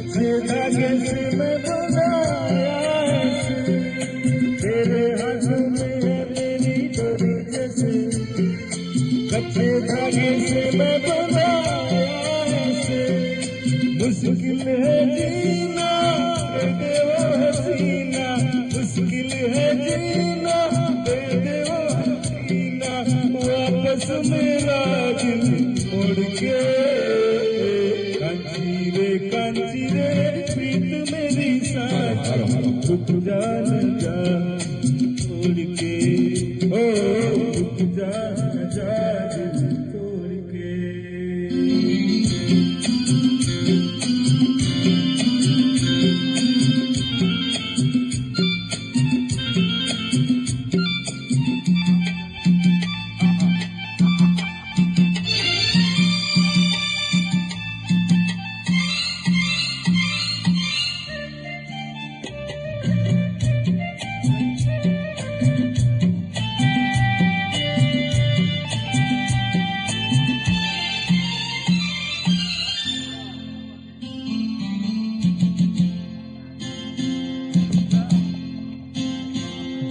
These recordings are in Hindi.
कच्चे धागे से मैं बनाया ऐसे, तेरे हाथों में है मेरी डोरी जैसे। कच्चे धागे से मैं बनाया ऐसे, मुश्किल है जीना दे वो हसीना, मुश्किल है जीना दे वो हसीना। वापस मेरा दिल मोड़ के, कांची रे प्रीत मेरी साथ, रुक जा न जा छोड़ के, ओ रुक जा न जा दिल तोड़ के।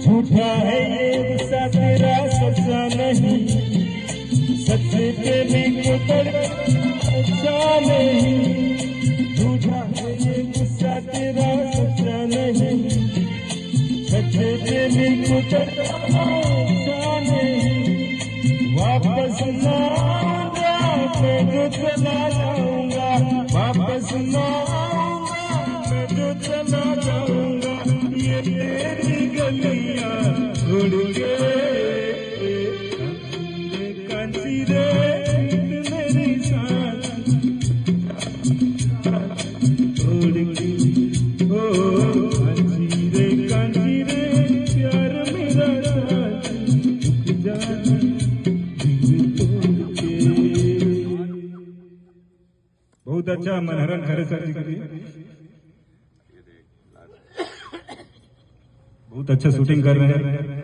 झूठा है ये गुस्सा तेरा सच्चा नहीं, सच्चे प्रेमी को अच्छा नहीं। झूठा है ये गुस्सा तेरा सच्चा नहीं, सच्चे प्रेमी को अच्छा नहीं। वापस ना आऊंगा मैं जो चला जाऊंगा, वापस ना आऊंगा मैं जो चला जाऊंगा। ये तेरी गलियां छोड़ के, कांची रे मेरी साथ छोड़ के, ओ कांची रे प्यार मेरा साथ, रुक जा दिल तोड़ के। बहुत अच्छा मनहरन खरे सर जी करिए, बहुत अच्छा शूटिंग कर रहे हैं।